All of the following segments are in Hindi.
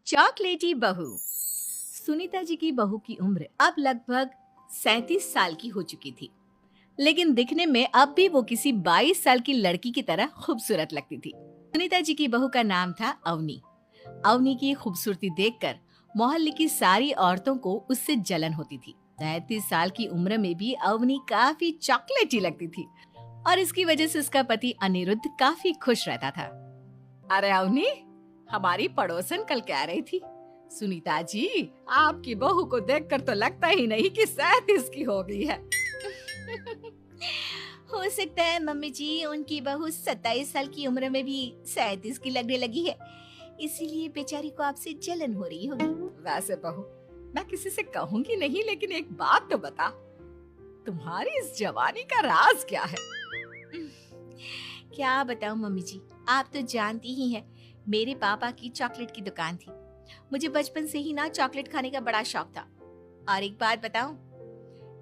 चॉकलेटी बहू। सुनीता जी की बहू की उम्र अब लगभग 37 साल की हो चुकी थी, लेकिन दिखने में अब भी वो किसी 22 साल की लड़की की तरह खूबसूरत लगती थी। सुनीता जी की बहू का नाम था अवनी। अवनी की खूबसूरती देखकर मोहल्ले की सारी औरतों को उससे जलन होती थी। 37 साल की उम्र में भी अवनी काफी चॉकलेटी लगती थी और इसकी वजह से उसका पति अनिरुद्ध काफी खुश रहता था। अरे अवनी, हमारी पड़ोसन कल कह रही थी, सुनीता जी आपकी बहू को देखकर तो लगता ही नहीं कि 37 की हो गई है। हो सकता है मम्मी जी उनकी बहू 27 साल की उम्र में भी 37 की लगने लगी है, इसीलिए बेचारी को आपसे जलन हो रही होगी। वैसे बहू, मैं किसी से कहूंगी नहीं, लेकिन एक बात तो बता, तुम्हारी इस जवानी का राज क्या है? क्या बताऊं मम्मी जी, आप तो जानती ही हैं, मेरे पापा की चॉकलेट की दुकान थी। मुझे बचपन से ही ना चॉकलेट खाने का बड़ा शौक था। और एक बात बताऊं,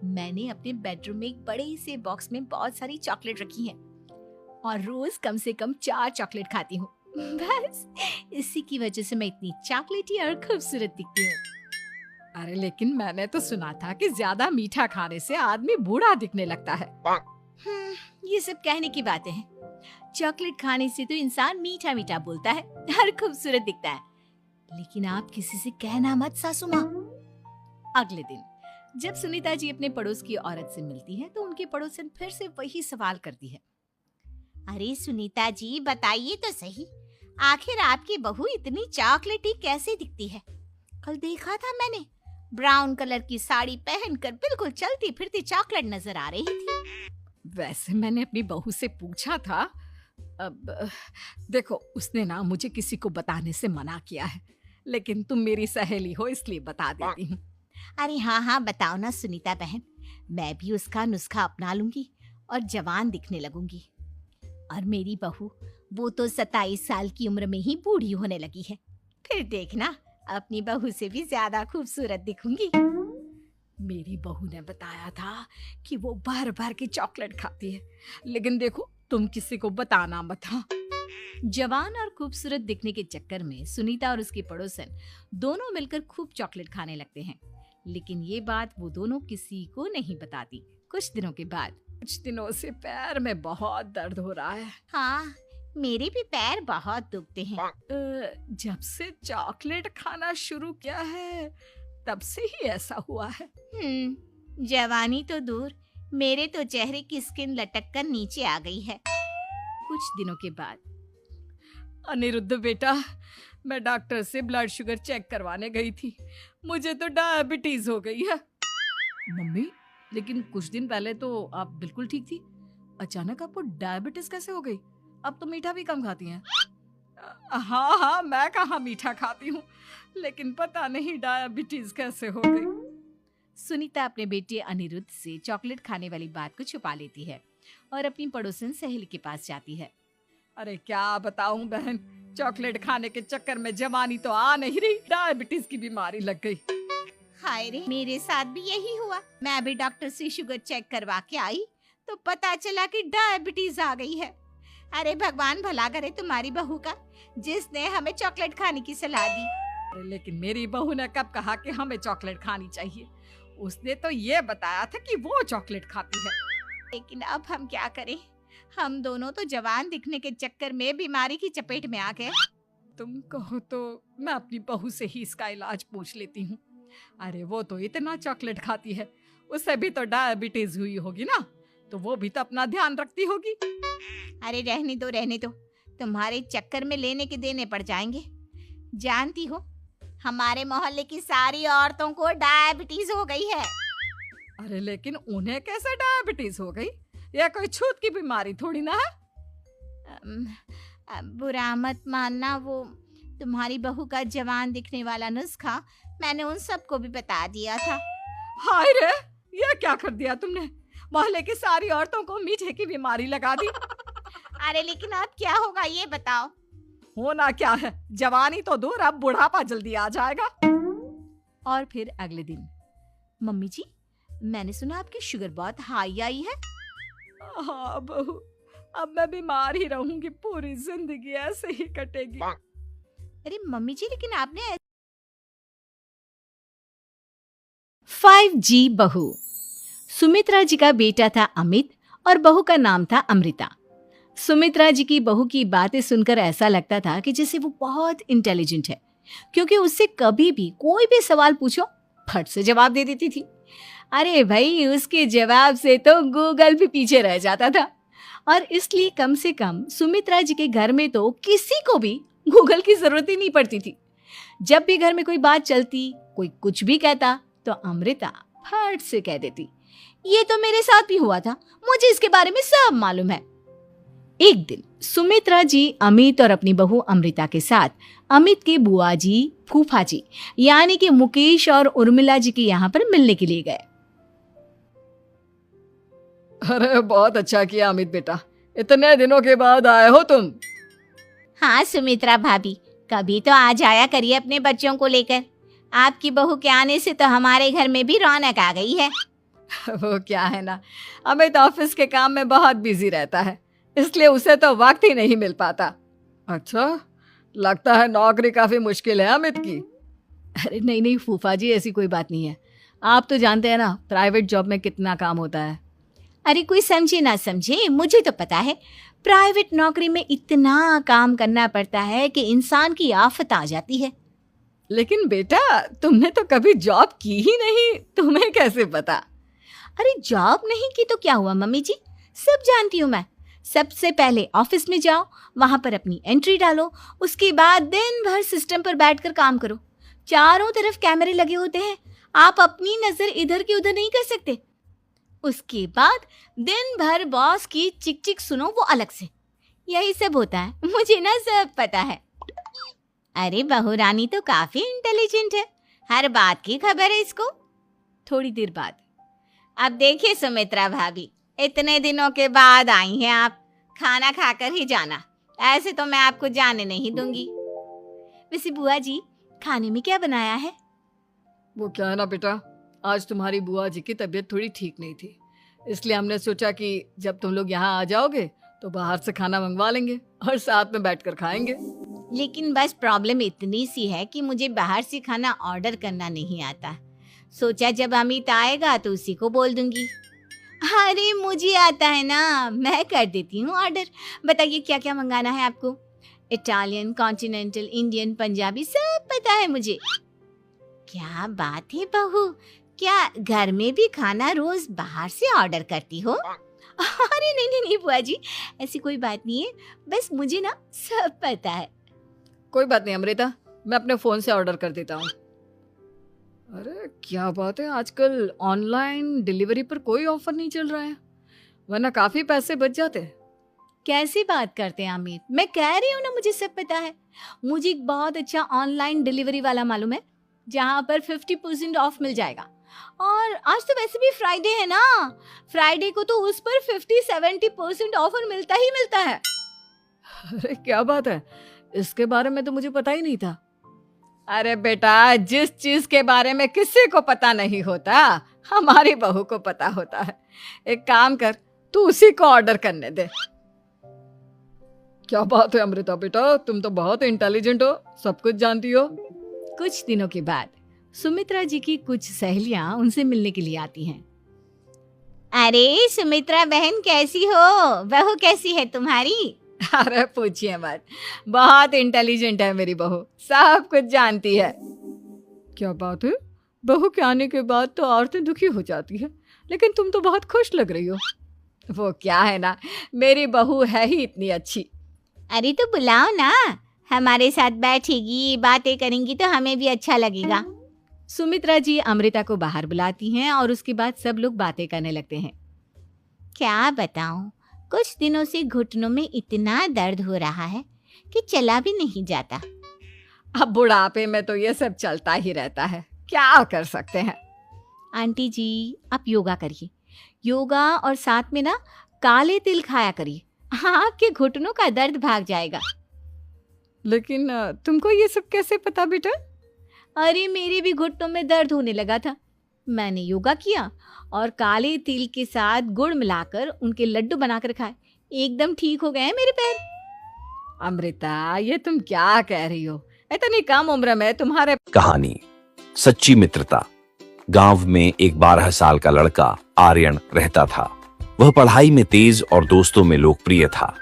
मैंने अपने बेडरूम में एक बड़े से बॉक्स में बहुत सारी चॉकलेट रखी हैं और रोज कम से कम 4 चॉकलेट खाती हूँ। बस इसी की वजह से मैं इतनी चॉकलेटी और खूबसूरत दिखती हूँ। अरे लेकिन मैंने तो सुना था कि ज्यादा मीठा खाने से आदमी बूढ़ा दिखने लगता है। ये सब कहने की बातें हैं। चॉकलेट खाने से तो इंसान मीठा मीठा बोलता है और खूबसूरत दिखता है। लेकिन आप किसी से कहना मत सासू माँ। अगले दिन जब सुनीता जी अपने पड़ोस की औरत से मिलती है तो उनकी पड़ोसन फिर से वही सवाल करती है। अरे सुनीता जी बताइए तो सही, आखिर आपकी बहू इतनी चॉकलेटी कैसे दिखती है? कल देखा था मैंने, ब्राउन कलर की साड़ी पहनकर बिल्कुल चलती फिरती चॉकलेट नजर आ रही थी। वैसे मैंने अपनी बहू से पूछा था। अब देखो, उसने ना मुझे किसी को बताने से मना किया है, लेकिन तुम मेरी सहेली हो इसलिए बता देती हूँ। अरे हाँ हाँ बताओ ना सुनीता बहन, मैं भी उसका नुस्खा अपना लूंगी और जवान दिखने लगूंगी। और मेरी बहू, वो तो 27 साल की उम्र में ही बूढ़ी होने लगी है, फिर देखना अपनी बहू से भी ज्यादा खूबसूरत दिखूंगी। मेरी बहू ने बताया था कि वो भर भर के चॉकलेट खाती है, लेकिन देखो तुम किसी को बताना मत। हाँ। जवान और खूबसूरत दिखने के चक्कर में सुनीता और उसकी पड़ोसन दोनों मिलकर खूब चॉकलेट खाने लगते हैं, लेकिन ये बात वो दोनों किसी को नहीं बताती। कुछ दिनों से पैर में बहुत दर्द हो रहा है। हाँ, मेरे भी पैर बहुत दुखते हैं। जब से चॉकलेट खाना शुरू किया है तब से ही ऐसा हुआ है। जवानी तो दूर, मेरे तो चेहरे की स्किन लटक कर नीचे आ गई है। कुछ दिनों के बाद, अनिरुद्ध बेटा, मैं डॉक्टर से ब्लड शुगर चेक करवाने गई थी, मुझे तो डायबिटीज हो गई है। मम्मी, लेकिन कुछ दिन पहले तो आप बिल्कुल ठीक थी, अचानक आपको डायबिटीज कैसे हो गई? अब तो मीठा भी कम खाती हैं। हाँ हाँ, मैं कहाँ मीठा खाती हूँ, लेकिन पता नहीं डायबिटीज कैसे हो गई। सुनीता अपने बेटे अनिरुद्ध से चॉकलेट खाने वाली बात को छुपा लेती है और अपनी पड़ोसन सहेली के पास जाती है। अरे क्या बताऊं बहन, चॉकलेट खाने के चक्कर में जवानी तो आ नहीं रही, डायबिटीज की बीमारी लग गई। हाय रे, मेरे साथ भी यही हुआ। मैं अभी डॉक्टर से शुगर चेक करवा के आई तो पता चला कि डायबिटीज आ गई है। अरे भगवान भला करे तुम्हारी बहू का, जिसने हमें चॉकलेट खाने की सलाह दी। अरे लेकिन मेरी बहू ने कब कहा कि हमें चॉकलेट खानी चाहिए? उसने तो ये बताया था कि वो चॉकलेट खाती है। लेकिन अब हम क्या करें, हम दोनों तो जवान दिखने के चक्कर में बीमारी की चपेट में आ गए। तुम कहो तो मैं अपनी बहू से ही इसका इलाज पूछ लेती हूँ। अरे वो तो इतना चॉकलेट खाती है, उसे भी तो डायबिटीज हुई होगी ना, तो वो भी तो अपना ध्यान रखती होगी। अरे रहने दो, तुम्हारे चक्कर में लेने के देने पड़ जाएंगे। जानती हो, हमारे मोहल्ले की सारी औरतों को डायबिटीज हो गई है। अरे लेकिन उन्हें कैसे डायबिटीज हो गई? यह कोई छूत की बीमारी थोड़ी ना है। बुरा मत मानना, वो तुम्हारी बहू का जवान दिखने वाला नुस्खा मैंने उन सबको भी बता दिया था। हाय रे, ये क्या कर दिया तुमने? मोहल्ले की सारी औरतों को मीठे की बीमारी लगा दी। अरे लेकिन अब क्या होगा ये बताओ। होना क्या है, जवानी तो दूर, अब बुढ़ापा जल्दी आ जाएगा। और फिर अगले दिन, मम्मी जी, मैंने सुना आपकी शुगर बहुत हाई आई है। हाँ बहू, अब मैं बीमार ही रहूंगी, पूरी जिंदगी ऐसे ही कटेगी। अरे मम्मी जी, लेकिन आपने 5G बहू। सुमित्रा जी का बेटा था अमित और बहू का नाम था अमृता। सुमित्रा जी की बहू की बातें सुनकर ऐसा लगता था कि जैसे वो बहुत इंटेलिजेंट है, क्योंकि उससे कभी भी कोई भी सवाल पूछो फट से जवाब दे देती थी। अरे भाई, उसके जवाब से तो गूगल भी पीछे रह जाता था। और इसलिए कम से कम सुमित्रा जी के घर में तो किसी को भी गूगल की जरूरत ही नहीं पड़ती थी। जब भी घर में कोई बात चलती, कोई कुछ भी कहता, तो अमृता फट से कह देती, ये तो मेरे साथ भी हुआ था, मुझे इसके बारे में सब मालूम है। एक दिन सुमित्रा जी अमित और अपनी बहू अमृता के साथ अमित के बुआ जी, फूफा जी यानी कि मुकेश और उर्मिला जी के यहाँ पर मिलने के लिए गए। अरे बहुत अच्छा किया अमित बेटा, इतने दिनों के बाद आए हो तुम। हाँ सुमित्रा भाभी, कभी तो आ जाया करिए अपने बच्चों को लेकर। आपकी बहू के आने से तो हमारे घर में भी रौनक आ गई है। वो क्या है ना, अमित ऑफिस के काम में बहुत बिजी रहता है, इसलिए उसे तो वक्त ही नहीं मिल पाता। अच्छा, लगता है नौकरी काफी मुश्किल है अमित की। अरे नहीं नहीं फूफा जी, ऐसी कोई बात नहीं है। आप तो जानते हैं ना प्राइवेट जॉब में कितना काम होता है। अरे कोई समझे ना समझे, मुझे तो पता है प्राइवेट नौकरी में इतना काम करना पड़ता है कि इंसान की आफत आ जाती है। लेकिन बेटा, तुमने तो कभी जॉब की ही नहीं, तुम्हें कैसे पता? अरे जॉब नहीं की तो क्या हुआ मम्मी जी, सब जानती हूँ मैं। सबसे पहले ऑफिस में जाओ, वहां पर अपनी एंट्री डालो, उसके बाद दिन भर सिस्टम पर बैठकर काम करो। चारों तरफ कैमरे लगे होते हैं, आप अपनी नजर इधर की उधर नहीं कर सकते। उसके बाद दिन भर बॉस की चिक चिक सुनो, वो अलग से। यही सब होता है, मुझे ना सब पता है। अरे बहू रानी तो काफी इंटेलिजेंट है, हर बात की खबर है इसको। थोड़ी देर बाद, अब देखिए सुमित्रा भाभी, इतने दिनों के बाद आई हैं आप, खाना खाकर ही जाना, ऐसे तो मैं आपको जाने नहीं दूंगी। वैसे बुआ जी, खाने में क्या बनाया है? वो क्या है ना बेटा, आज तुम्हारी बुआ जी की तबीयत थोड़ी ठीक नहीं थी, इसलिए हमने सोचा कि जब तुम लोग यहाँ आ जाओगे तो बाहर से खाना मंगवा लेंगे और साथ में बैठकर खाएंगे। लेकिन बस प्रॉब्लम इतनी सी है कि मुझे बाहर से खाना ऑर्डर करना नहीं आता। सोचा जब अमित आएगा तो उसी को बोल दूंगी। अरे मुझे आता है ना, मैं कर देती हूँ ऑर्डर। बताइए क्या क्या मंगाना है आपको? इटालियन, कॉन्टिनेंटल, इंडियन, पंजाबी, सब पता है मुझे। क्या बात है बहू, क्या घर में भी खाना रोज बाहर से ऑर्डर करती हो? अरे नहीं नहीं नहीं बुआ जी, ऐसी कोई बात नहीं है, बस मुझे ना सब पता है। कोई बात नहीं अमृता, मैं अपने फोन से ऑर्डर कर देता हूँ। अरे क्या बात है, आजकल ऑनलाइन डिलीवरी पर कोई ऑफर नहीं चल रहा है, वरना काफी पैसे बच जाते। कैसी बात करते हैं अमित, मैं कह रही हूँ ना मुझे सब पता है। मुझे एक बहुत अच्छा ऑनलाइन डिलीवरी वाला मालूम है, जहाँ पर 50% ऑफ मिल जाएगा। और आज तो वैसे भी फ्राइडे है ना, फ्राइडे को तो उस पर 50-70% ऑफर मिलता ही मिलता है। अरे क्या बात है, इसके बारे में तो मुझे पता ही नहीं था। अरे बेटा, जिस चीज के बारे में किसी को पता नहीं होता, हमारी बहू को पता होता है। एक काम कर, तू उसी को ऑर्डर करने दे। क्या बात है अमृता बेटा, तुम तो बहुत इंटेलिजेंट हो, सब कुछ जानती हो। कुछ दिनों के बाद सुमित्रा जी की कुछ सहेलियां उनसे मिलने के लिए आती हैं। अरे सुमित्रा बहन कैसी हो, बहू कैसी है तुम्हारी? अरे पूछिए मत, बहुत इंटेलिजेंट है मेरी बहू, सब कुछ जानती है। क्या बात है, बहू के आने के बाद तो औरतें दुखी हो जाती है, लेकिन तुम तो बहुत खुश लग रही हो। वो क्या है ना, मेरी बहू है ही इतनी अच्छी। अरे तो बुलाओ ना, हमारे साथ बैठेगी, बातें करेंगी तो हमें भी अच्छा लगेगा। सुमित्रा जी अमृता को बाहर बुलाती हैं और उसके बाद सब लोग बातें करने लगते हैं। क्या बताऊं, कुछ दिनों से घुटनों में इतना दर्द हो रहा है कि चला भी नहीं जाता। अब बुढ़ापे में तो ये सब चलता ही रहता है, क्या कर सकते हैं। आंटी जी, आप योगा करिए, योगा और साथ में ना काले तिल खाया करिए, आपके घुटनों का दर्द भाग जाएगा। लेकिन तुमको ये सब कैसे पता बेटा? अरे मेरे भी घुटनों में दर्द होने लगा था, मैंने योगा किया और काले तिल के साथ गुड़ मिलाकर उनके लड्डू बनाकर खाए, एकदम ठीक हो गए हैं मेरे पैर। अमृता, ये तुम क्या कह रही हो, इतनी कम उम्र में तुम्हारे। कहानी सच्ची मित्रता। गांव में एक 12 साल का लड़का आर्यन रहता था। वह पढ़ाई में तेज और दोस्तों में लोकप्रिय था।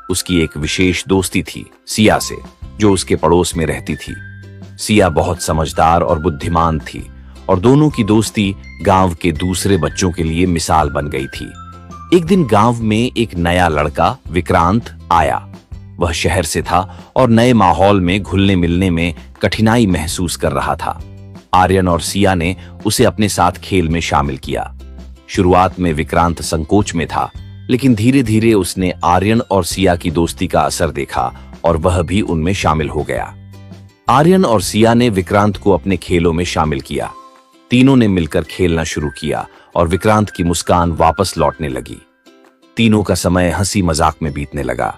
उसकी एक विशेष दोस्ती थी सिया से, जो उसके पड़ोस में रहती थी। सिया बहुत समझदार और बुद्धिमान थी और दोनों की दोस्ती गांव के दूसरे बच्चों के लिए मिसाल बन गई थी। एक दिन गांव में एक नया लड़का विक्रांत आया। वह शहर से था और नए माहौल में घुलने मिलने में कठिनाई महसूस कर रहा था। आर्यन और सिया ने उसे अपने साथ खेल में शामिल किया। शुरुआत में विक्रांत संकोच में था, लेकिन धीरे धीरे उसने आर्यन और सिया की दोस्ती का असर देखा और वह भी उनमें शामिल हो गया। आर्यन और सिया ने विक्रांत को अपने खेलों में शामिल किया। तीनों ने मिलकर खेलना शुरू किया और विक्रांत की मुस्कान वापस लौटने लगी। तीनों का समय हंसी मजाक में बीतने लगा।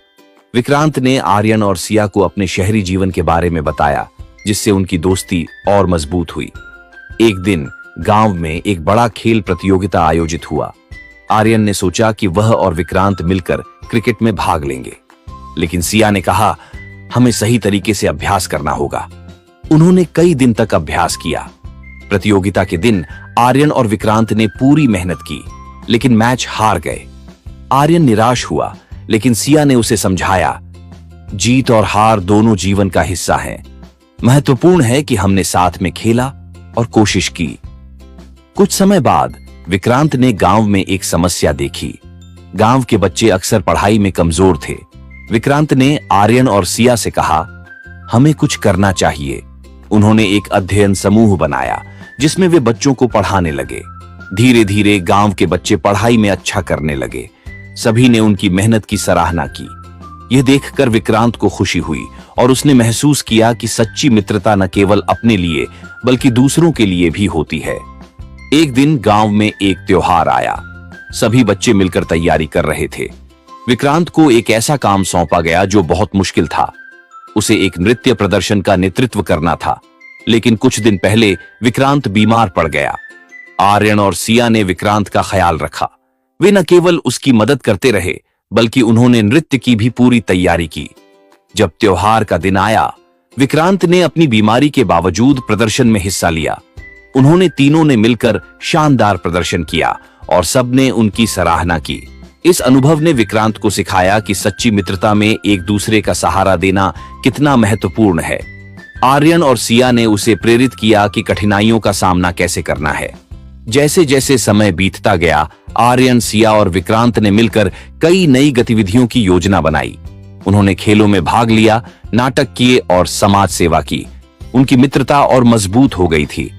विक्रांत ने आर्यन और सिया को अपने शहरी जीवन के बारे में बताया, जिससे उनकी दोस्ती और मजबूत हुई। एक दिन गांव में एक बड़ा खेल प्रतियोगिता आयोजित हुआ। आर्यन ने सोचा कि वह और विक्रांत मिलकर क्रिकेट में भाग लेंगे, लेकिन सिया ने कहा, हमें सही तरीके से अभ्यास करना होगा। उन्होंने कई दिन तक अभ्यास किया। प्रतियोगिता के दिन आर्यन और विक्रांत ने पूरी मेहनत की, लेकिन मैच हार गए। आर्यन निराश हुआ, लेकिन सिया ने उसे समझाया, जीत और हार दोनों जीवन का हिस्सा हैं। महत्वपूर्ण है कि हमने साथ में खेला और कोशिश की। कुछ समय बाद विक्रांत ने गांव में एक समस्या देखी। गांव के बच्चे अक्सर पढ़ाई में कमजोर थे। विक्रांत ने आर्यन और सिया से कहा, हमें कुछ करना चाहिए। उन्होंने एक अध्ययन समूह बनाया, जिसमें वे बच्चों को पढ़ाने लगे। धीरे धीरे गांव के बच्चे पढ़ाई में अच्छा करने लगे। सभी ने उनकी मेहनत की सराहना की। यह देखकर विक्रांत को खुशी हुई और उसने महसूस किया कि सच्ची मित्रता न केवल अपने लिए बल्कि दूसरों के लिए भी होती है। एक दिन गांव में एक त्योहार आया। सभी बच्चे मिलकर तैयारी कर रहे थे। विक्रांत को एक ऐसा काम सौंपा गया जो बहुत मुश्किल था। उसे एक नृत्य प्रदर्शन का नेतृत्व करना था, लेकिन कुछ दिन पहले विक्रांत बीमार पड़ गया। आर्यन और सिया ने विक्रांत का ख्याल रखा। वे न केवल उसकी मदद करते रहे, बल्कि उन्होंने नृत्य की भी पूरी तैयारी की। जब त्योहार का दिन आया, विक्रांत ने अपनी बीमारी के बावजूद प्रदर्शन में हिस्सा लिया। उन्होंने तीनों ने मिलकर शानदार प्रदर्शन किया और सबने उनकी सराहना की। इस अनुभव ने विक्रांत को सिखाया कि सच्ची मित्रता में एक दूसरे का सहारा देना कितना महत्वपूर्ण है। आर्यन और सिया ने उसे प्रेरित किया कि कठिनाइयों का सामना कैसे करना है। जैसे जैसे समय बीतता गया, आर्यन, सिया और विक्रांत ने मिलकर कई नई गतिविधियों की योजना बनाई। उन्होंने खेलों में भाग लिया, नाटक किए और समाज सेवा की। उनकी मित्रता और मजबूत हो गई थी।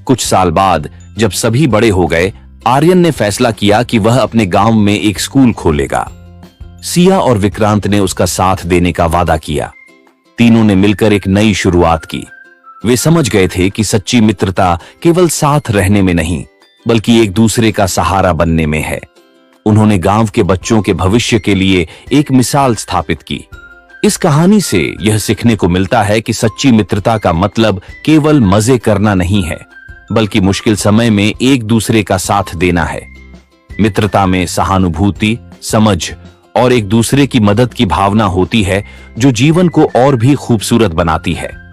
कुछ साल बाद जब सभी बड़े हो गए, आर्यन ने फैसला किया कि वह अपने गांव में एक स्कूल खोलेगा। सिया और विक्रांत ने उसका साथ देने का वादा किया। तीनों ने मिलकर एक नई शुरुआत की। वे समझ गए थे कि सच्ची मित्रता केवल साथ रहने में नहीं, बल्कि एक दूसरे का सहारा बनने में है। उन्होंने गांव के बच्चों के भविष्य के लिए एक मिसाल स्थापित की। इस कहानी से यह सीखने को मिलता है कि सच्ची मित्रता का मतलब केवल मजे करना नहीं है, बल्कि मुश्किल समय में एक दूसरे का साथ देना है। मित्रता में सहानुभूति, समझ और एक दूसरे की मदद की भावना होती है, जो जीवन को और भी खूबसूरत बनाती है।